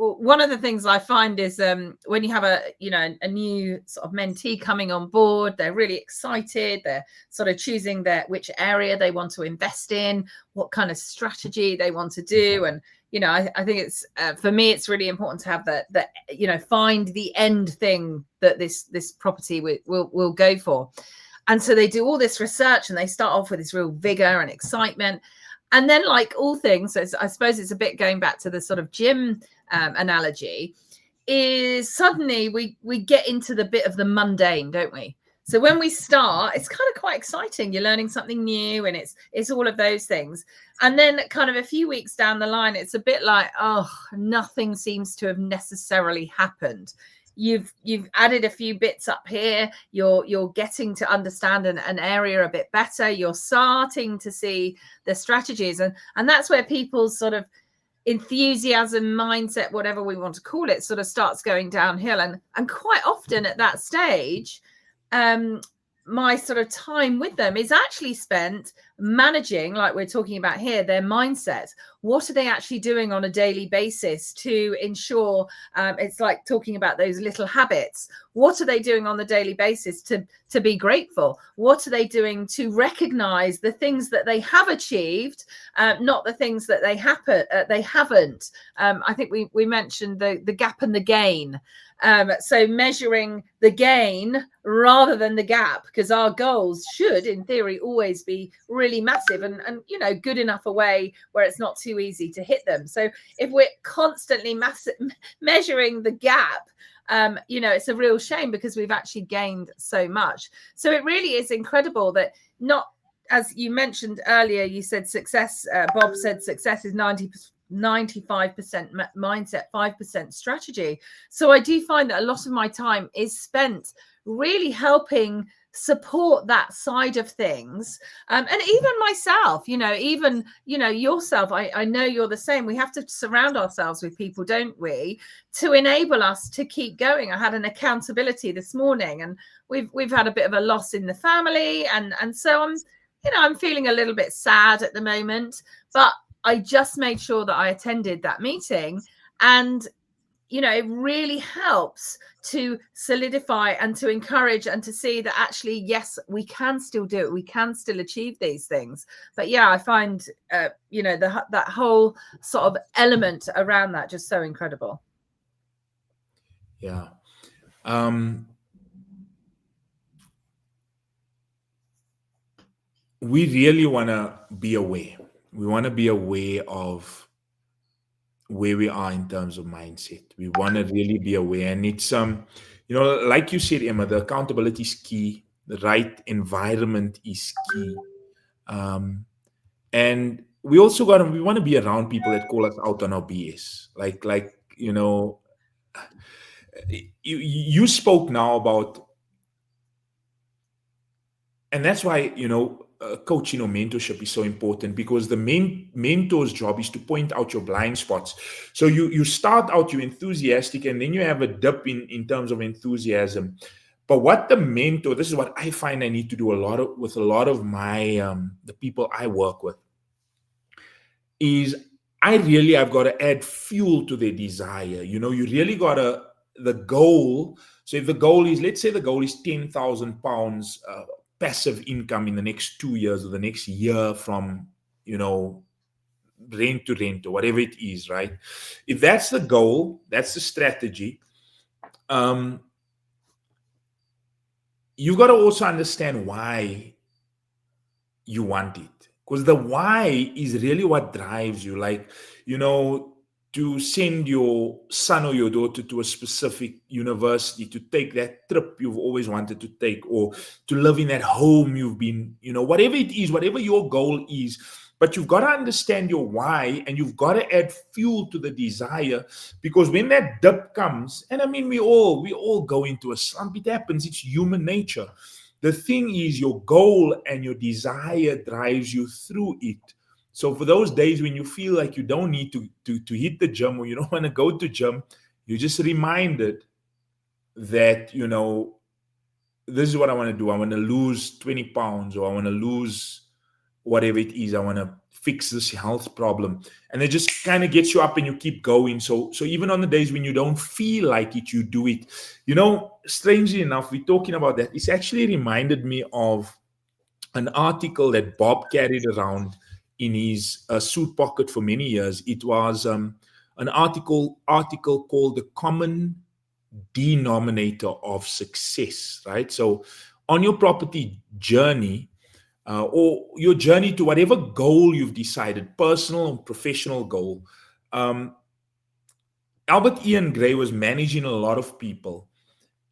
one of the things I find is when you have a new sort of mentee coming on board, they're really excited. They're sort of choosing which area they want to invest in, what kind of strategy they want to do. And, I think it's, for me, it's really important to have that, find the end thing that this property will go for. And so they do all this research and they start off with this real vigor and excitement. And then, like all things, so I suppose it's a bit going back to the sort of gym analogy, is suddenly we get into the bit of the mundane, don't we? So when we start, it's kind of quite exciting. You're learning something new, and it's all of those things. And then kind of a few weeks down the line, it's a bit like, oh, nothing seems to have necessarily happened. You've added a few bits up here. You're getting to understand an area a bit better. You're starting to see the strategies, and that's where people's sort of enthusiasm, mindset, whatever we want to call it, sort of starts going downhill. And quite often at that stage, my sort of time with them is actually spent managing, like we're talking about here, their mindset. What are they actually doing on a daily basis to ensure, it's like talking about those little habits. What are they doing on the daily basis to be grateful? What are they doing to recognize the things that they have achieved, not the things that they haven't? I think we mentioned the gap and the gain. So measuring the gain rather than the gap, because our goals should, in theory, always be really massive and good enough a way where it's not too easy to hit them. So if we're constantly measuring the gap, it's a real shame, because we've actually gained so much. So it really is incredible that, not, as you mentioned earlier, you said success, Bob said success is 95% mindset, 5% strategy. So I do find that a lot of my time is spent really helping support that side of things. And even myself, even yourself, I know you're the same. We have to surround ourselves with people, don't we, to enable us to keep going. I had an accountability this morning, and we've had a bit of a loss in the family, and so I'm feeling a little bit sad at the moment, but I just made sure that I attended that meeting, and it really helps to solidify and to encourage and to see that actually, yes, we can still do it. We can still achieve these things. But yeah, I find, that whole sort of element around that just so incredible. Yeah. We really want to be aware. We want to be aware of where we are in terms of mindset. We want to really be aware. And it's, like you said, Emma, the accountability is key. The right environment is key. And we also we want to be around people that call us out on our BS. You spoke now about, and that's why, coaching or mentorship is so important, because the mentor's job is to point out your blind spots. So you start out, you're enthusiastic, and then you have a dip in terms of enthusiasm. But what the mentor, this is what I find I need to do with a lot of my the people I work with, is I've got to add fuel to their desire. You really got to, the goal. So if the goal is, let's say the goal is £10,000 passive income in the next 2 years or the next year from, rent to rent or whatever it is, right? If that's the goal, that's the strategy. You've got to also understand why you want it, because the why is really what drives you. Like, to send your son or your daughter to a specific university, to take that trip you've always wanted to take, or to live in that home you've been, whatever it is, whatever your goal is. But you've got to understand your why, and you've got to add fuel to the desire, because when that dip comes, and I mean, we all go into a slump. It happens. It's human nature. The thing is, your goal and your desire drives you through it. So for those days when you feel like you don't need to hit the gym, or you don't want to go to gym, you're just reminded that, this is what I want to do. I want to lose 20 pounds, or I want to lose whatever it is. I want to fix this health problem. And it just kind of gets you up and you keep going. So even on the days when you don't feel like it, you do it. Strangely enough, we're talking about that. It's actually reminded me of an article that Bob carried around in his suit pocket for many years. It was an article called "The Common Denominator of Success." Right. So on your property journey, or your journey to whatever goal you've decided, personal or professional goal, Albert Ian Gray was managing a lot of people,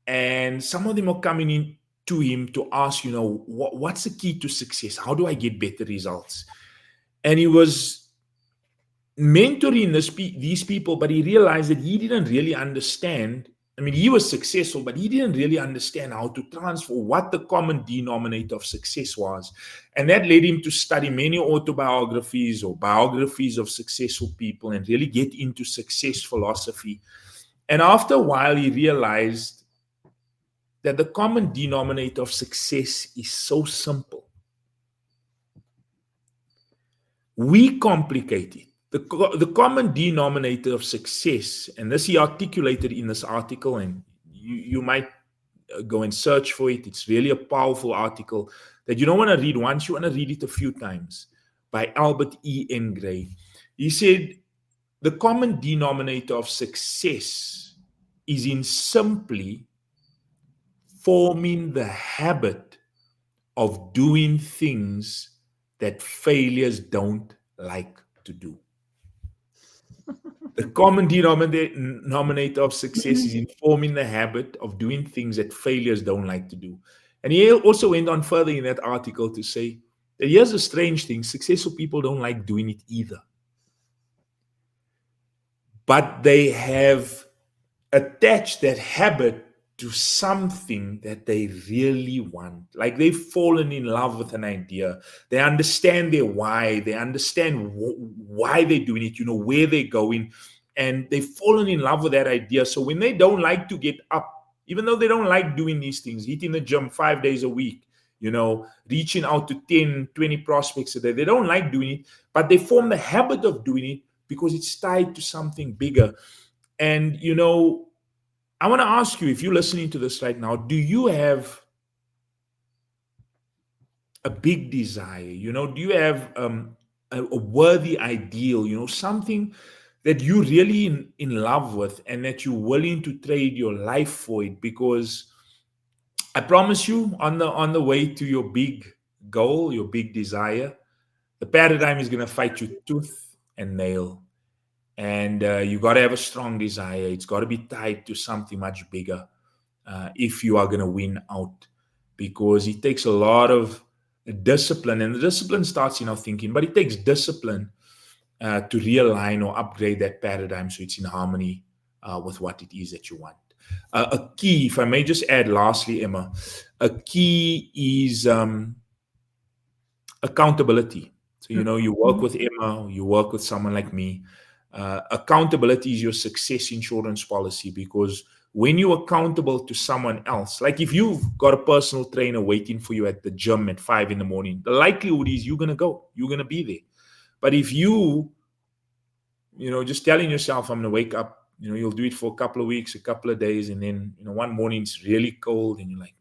and some of them are coming in to him to ask, what's the key to success? How do I get better results? And he was mentoring these people, but he realized that he didn't really understand. I mean, he was successful, but he didn't really understand how to transfer what the common denominator of success was. And that led him to study many autobiographies or biographies of successful people and really get into success philosophy. And after a while, he realized that the common denominator of success is so simple. We complicate it. The common denominator of success, and this he articulated in this article, and you might go and search for it. It's really a powerful article that you don't want to read once, you want to read it a few times, by Albert E. N. Gray. He said, the common denominator of success is in simply forming the habit of doing things that failures don't like to do. The common denominator of success is in forming the habit of doing things that failures don't like to do. And he also went on further in that article to say that here's a strange thing: successful people don't like doing it either. But they have attached that habit to something that they really want. Like they've fallen in love with an idea. They understand their why. They understand why they're doing it, where they're going. And they've fallen in love with that idea. So when they don't like to get up, even though they don't like doing these things, hitting the gym 5 days a week, reaching out to 10, 20 prospects a day, they don't like doing it, but they form the habit of doing it because it's tied to something bigger. And, I want to ask you, if you're listening to this right now, do you have a big desire? Do you have a worthy ideal, something that you're really in love with and that you're willing to trade your life for it? Because I promise you, on the way to your big goal, your big desire, the paradigm is going to fight you tooth and nail. And you got to have a strong desire. It's got to be tied to something much bigger if you are going to win out, because it takes a lot of discipline, and the discipline starts in our thinking, but it takes discipline to realign or upgrade that paradigm so it's in harmony with what it is that you want. A key, if I may just add lastly, Emma, a key is accountability. So, you work with Emma, you work with someone like me. Accountability is your success insurance policy, because when you're accountable to someone else, like if you've got a personal trainer waiting for you at the gym at 5 a.m, the likelihood is you're going to go, you're going to be there. But if you, just telling yourself, I'm going to wake up, you'll do it for a couple of weeks, a couple of days, and then, one morning it's really cold and you're like,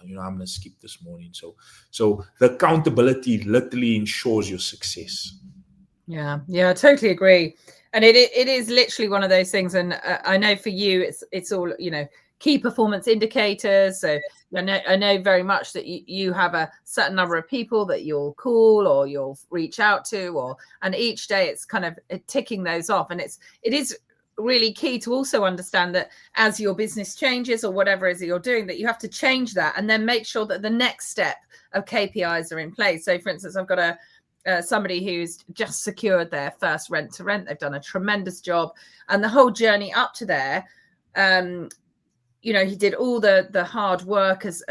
no, I'm going to skip this morning. So the accountability literally ensures your success. Yeah, I totally agree. And it is literally one of those things. And I know for you, it's all, key performance indicators. So I know very much that you have a certain number of people that you'll call or you'll reach out to, and each day it's kind of ticking those off. And it is really key to also understand that as your business changes or whatever it is that you're doing, that you have to change that and then make sure that the next step of KPIs are in place. So for instance, I've got somebody who's just secured their first rent to rent. They've done a tremendous job, and the whole journey up to there, you know, he did all the hard work as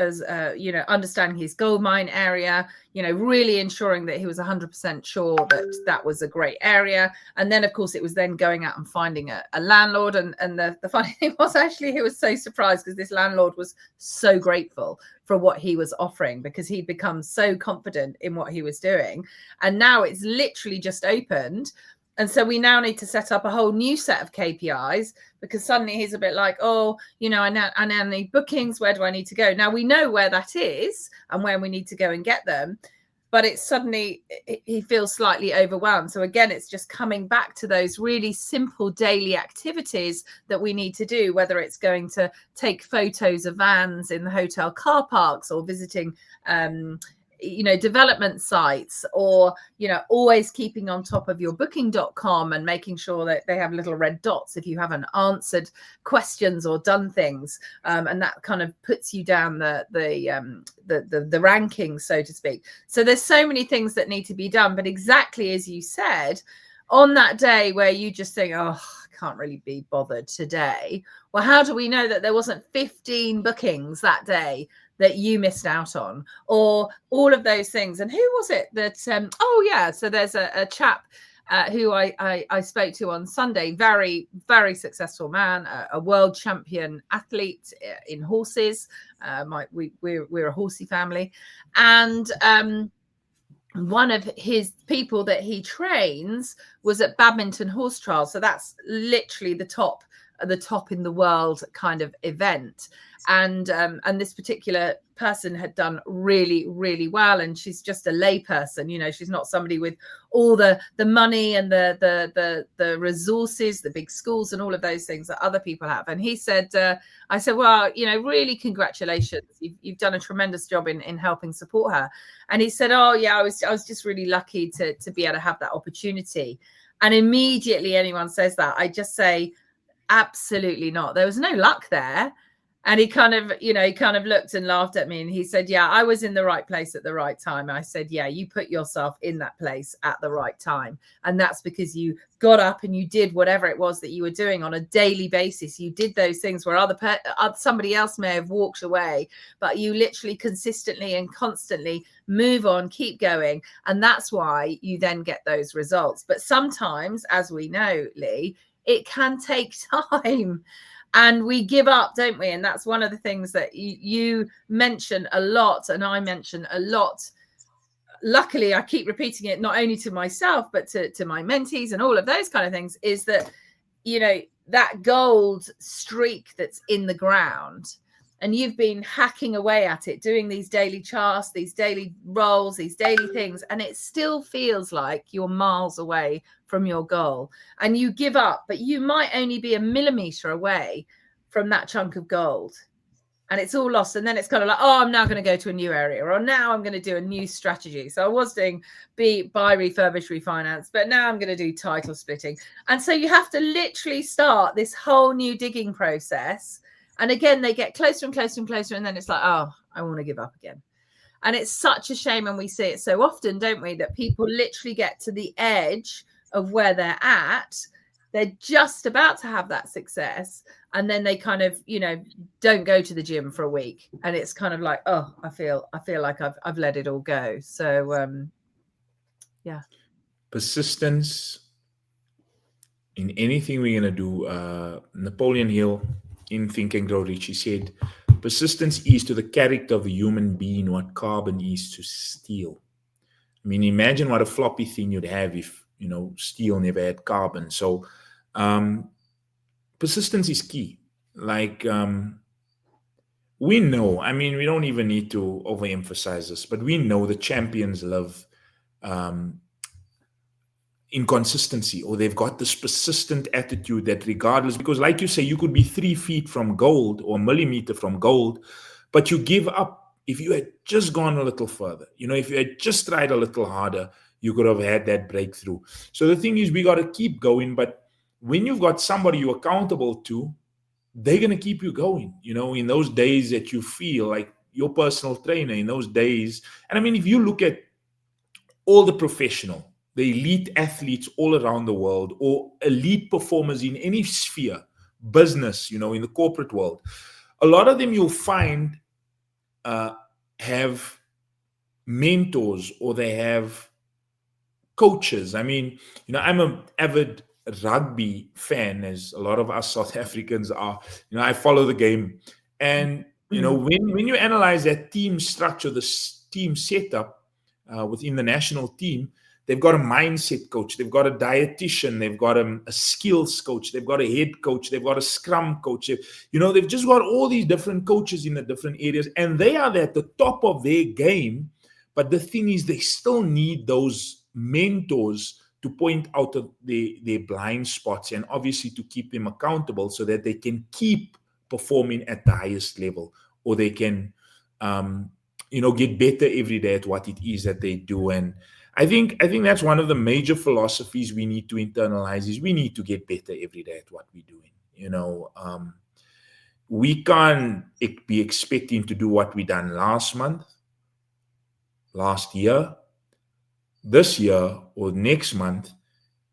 you know, understanding his gold mine area, you know, really ensuring that he was 100% sure that that was a great area. And then of course it was then going out and finding a landlord. And the funny thing was, actually, he was so surprised because this landlord was so grateful for what he was offering, because he'd become so confident in what he was doing. And now it's literally just opened. And so we now need to set up a whole new set of KPIs, because suddenly he's a bit like, oh, you know, I now need bookings. Where do I need to go? Now we know where that is and where we need to go and get them. But it's suddenly, he feels slightly overwhelmed. So again, it's just coming back to those really simple daily activities that we need to do, whether it's going to take photos of vans in the hotel car parks, or visiting you know, development sites, or, you know, always keeping on top of your booking.com and making sure that they have little red dots if you haven't answered questions or done things, and that kind of puts you down the rankings, so to speak. So there's so many things that need to be done, but exactly as you said, on that day where you just think, oh, I can't really be bothered today, well, how do we know that there wasn't 15 bookings that day that you missed out on, or all of those things? And who was it that oh yeah, so there's a chap who I spoke to on Sunday, very, very successful man, a world champion athlete in horses. We're a horsey family, and one of his people that he trains was at Badminton Horse Trials. So that's literally the top in the world kind of event. And this particular person had done really, really well. And she's just a lay person, you know, she's not somebody with all the money and the resources, the big schools and all of those things that other people have. And he said, I said, well, you know, really congratulations. You've done a tremendous job in helping support her. And he said, oh yeah, I was just really lucky to be able to have that opportunity. And immediately anyone says that, I just say, absolutely not. There was no luck there. And he kind of, you know, he kind of looked and laughed at me, and he said, yeah, I was in the right place at the right time. I said, yeah, you put yourself in that place at the right time. And that's because you got up and you did whatever it was that you were doing on a daily basis. You did those things where somebody else may have walked away, but you literally consistently and constantly move on, keep going. And that's why you then get those results. But sometimes, as we know, Lee, it can take time. And we give up, don't we? And that's one of the things that you mention a lot, and I mention a lot. Luckily, I keep repeating it, not only to myself, but to my mentees and all of those kind of things, is that, you know, that gold streak that's in the ground, and you've been hacking away at it, doing these daily charts, these daily rolls, these daily things, and it still feels like you're miles away from your goal, and you give up, but you might only be a millimeter away from that chunk of gold, and it's all lost. And then it's kind of like, oh, I'm now going to go to a new area, or now I'm going to do a new strategy. So I was doing buy, refurbish, refinance, but now I'm going to do title splitting. And so you have to literally start this whole new digging process. And again, they get closer and closer and closer, and then it's like, oh, I want to give up again. And it's such a shame, and we see it so often, don't we, that people literally get to the edge of where they're at, they're just about to have that success, and then they kind of, you know, don't go to the gym for a week, and it's kind of like, oh, I feel like I've let it all go. So yeah, persistence in anything we're going to do. Napoleon Hill in Think and Grow Rich, he said, persistence is to the character of a human being what carbon is to steel. I mean, imagine what a floppy thing you'd have if, you know, steel never had carbon. So persistence is key. Like, we know, I mean, we don't even need to overemphasize this, but we know the champions love inconsistency, or they've got this persistent attitude that regardless, because like you say, you could be 3 feet from gold or a millimeter from gold, but you give up. If you had just gone a little further, you know, if you had just tried a little harder, you could have had that breakthrough. So the thing is, we got to keep going. But when you've got somebody you're accountable to, they're going to keep you going, you know, in those days that you feel like your personal trainer, in those days. And I mean, if you look at all the the elite athletes all around the world, or elite performers in any sphere, business, you know, in the corporate world, a lot of them you'll find uh, have mentors, or they have coaches. I mean, I'm an avid rugby fan, as a lot of us South Africans are. I follow the game, and Mm. when you analyze that team structure, the team setup within the national team, they've got a mindset coach, they've got a dietitian, they've got a skills coach, they've got a head coach, they've got a scrum coach. They've just got all these different coaches in the different areas, and they are at the top of their game. But the thing is, they still need those mentors to point out their blind spots, and obviously to keep them accountable so that they can keep performing at the highest level, or they can get better every day at what it is that they do. And I think that's one of the major philosophies we need to internalize, is we need to get better every day at what we're doing. We can't be expecting to do what we done last month, last year, this year, or next month,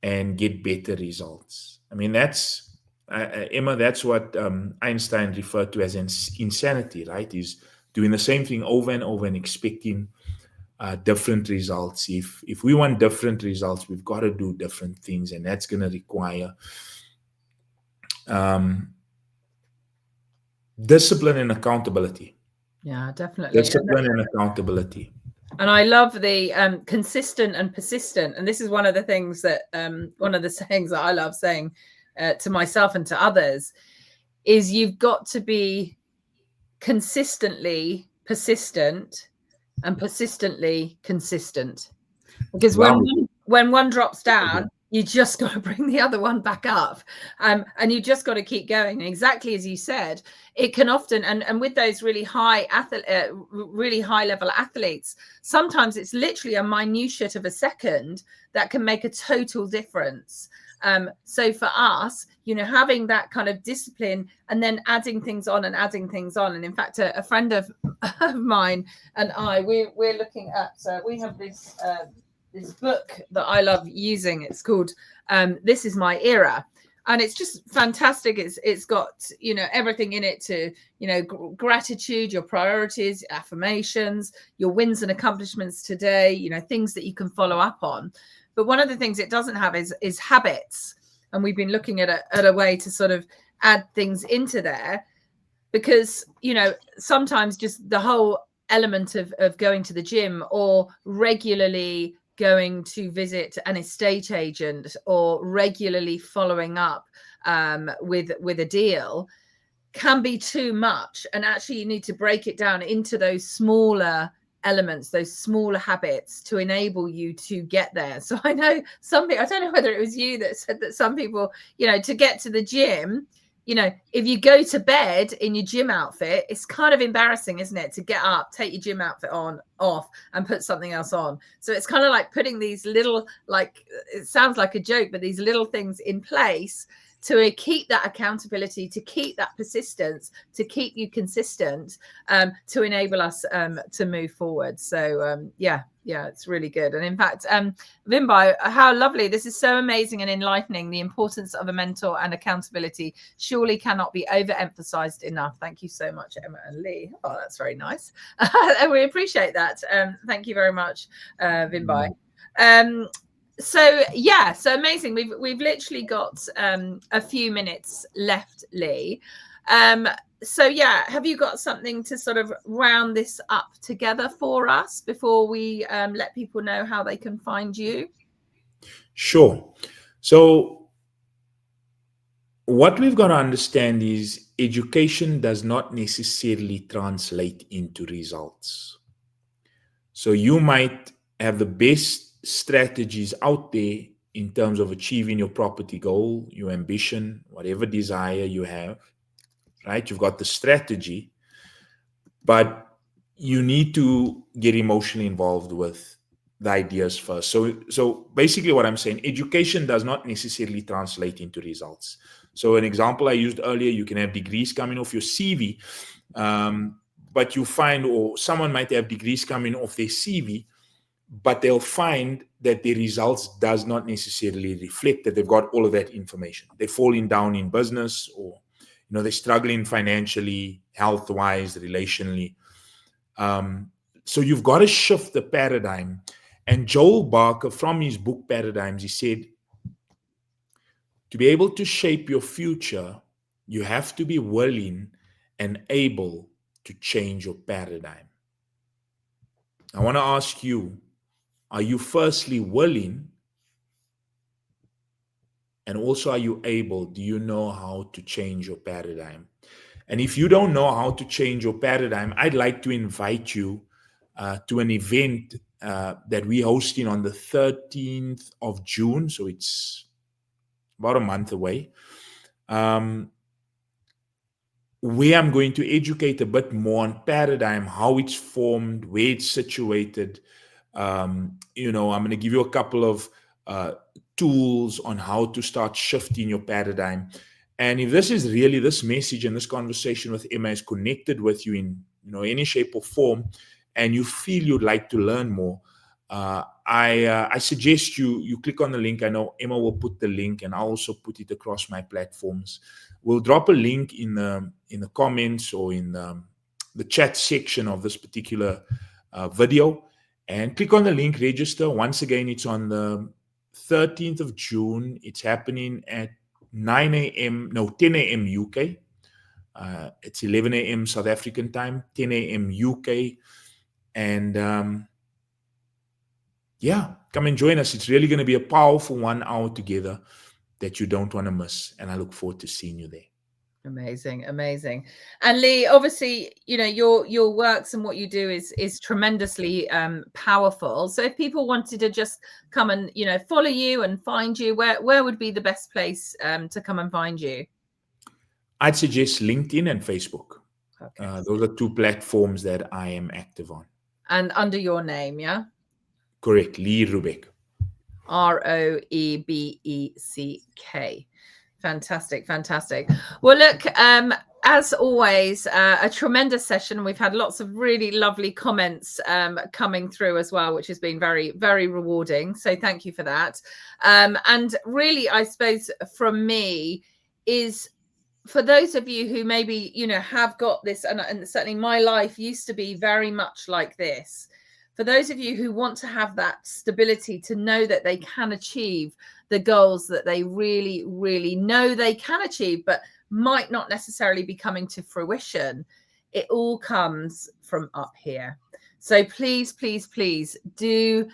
and get better results. I mean, that's Emma, that's what Einstein referred to as insanity, right? Is doing the same thing over and over and expecting different results. If we want different results, we've got to do different things, and that's going to require discipline and accountability. Yeah, definitely. Discipline and accountability. And I love the consistent and persistent. And this is one of the things that one of the sayings that I love saying to myself and to others is, you've got to be consistently persistent and persistently consistent. Because when one drops down, you just got to bring the other one back up, and you just got to keep going. And exactly as you said, it can often, and with those really high level athletes, sometimes it's literally a minutiate of a second that can make a total difference. So for us, having that kind of discipline, and then adding things on. And in fact, a friend of mine and I, we're looking at, we have this book that I love using. It's called This Is My Era. And it's just fantastic. It's got, everything in it to, gratitude, your priorities, affirmations, your wins and accomplishments today, things that you can follow up on. But one of the things it doesn't have is habits. And we've been looking at a way to sort of add things into there, because, sometimes just the whole element of going to the gym, or regularly going to visit an estate agent, or regularly following up with a deal, can be too much. And actually, you need to break it down into those smaller elements, those smaller habits, to enable you to get there. So I know some people, I don't know whether it was you that said that some people, to get to the gym, if you go to bed in your gym outfit, it's kind of embarrassing, isn't it? To get up, take your gym outfit off and put something else on. So it's kind of like putting these little, like, it sounds like a joke, but these little things in place to keep that accountability, to keep that persistence, to keep you consistent, to enable us to move forward. So yeah, it's really good. And in fact, Vimbai, how lovely. This is so amazing and enlightening. The importance of a mentor and accountability surely cannot be overemphasized enough. Thank you so much, Emma and Lee. Oh, that's very nice. We appreciate that. Thank you very much, Vimbai. So amazing. We've literally got a few minutes left, Lee. Have you got something to sort of round this up together for us before we let people know how they can find you? Sure. So what we've got to understand is education does not necessarily translate into results. So you might have the best strategies out there in terms of achieving your property goal, your ambition, whatever desire you have, right? You've got the strategy, but you need to get emotionally involved with the ideas first. So basically what I'm saying, education does not necessarily translate into results. So an example I used earlier, you can have degrees coming off your CV, but you find, or someone might have degrees coming off their CV, but they'll find that their results does not necessarily reflect that they've got all of that information. They're falling down in business, or they're struggling financially, health wise, relationally. So you've got to shift the paradigm. And Joel Barker, from his book Paradigms, he said, to be able to shape your future, you have to be willing and able to change your paradigm. I want to ask you, are you firstly willing? And also, are you able? Do you know how to change your paradigm? And if you don't know how to change your paradigm, I'd like to invite you to an event that we're hosting on the 13th of June. So it's about a month away. Where I'm going to educate a bit more on paradigm, how it's formed, where it's situated. I'm going to give you a couple of tools on how to start shifting your paradigm. And if this message and this conversation with Emma is connected with you in any shape or form, and you feel you'd like to learn more, I suggest you click on the link. I know Emma will put the link, and I'll also put it across my platforms. We'll drop a link in the comments or in the chat section of this particular video, and click on the link, register. Once again, it's on the 13th of June. It's happening at 10 a.m. UK. It's 11 a.m. South African time, 10 a.m. UK. And come and join us. It's really going to be a powerful 1 hour together that you don't want to miss. And I look forward to seeing you there. Amazing. And Lee, obviously, your works and what you do is tremendously powerful. So if people wanted to just come and follow you and find you, where would be the best place to come and find you? I'd suggest LinkedIn and Facebook. Okay. Those are two platforms that I am active on. And under your name, yeah? Correct, Lee Rubek. Roebeck. Fantastic. Well, look, as always, a tremendous session. We've had lots of really lovely comments coming through as well, which has been very, very rewarding. So thank you for that. And really, I suppose from me is, for those of you who maybe, have got this, and certainly my life used to be very much like this. For those of you who want to have that stability to know that they can achieve the goals that they really, really know they can achieve, but might not necessarily be coming to fruition, it all comes from up here. So please do,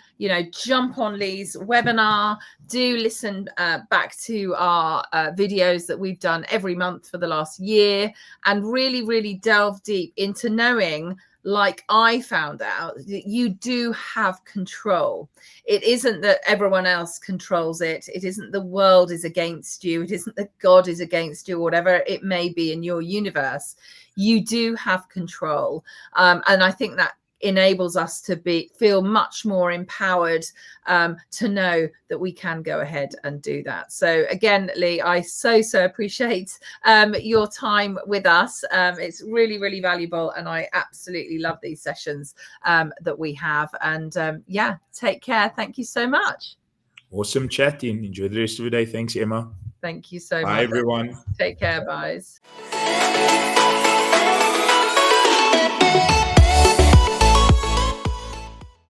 jump on Lee's webinar, do listen back to our videos that we've done every month for the last year, and really, really delve deep into knowing, like I found out, that you do have control. It isn't that everyone else controls it. It isn't the world is against you. It isn't that God is against you, or whatever it may be in your universe. You do have control. And I think that enables us to feel much more empowered to know that we can go ahead and do that. So again, Lee, I so appreciate your time with us. It's really, really valuable, and I absolutely love these sessions that we have. And take care. Thank you so much. Awesome chatting. Enjoy the rest of your day. Thanks, Emma. Thank you so much. Bye, everyone. Take care. Bye.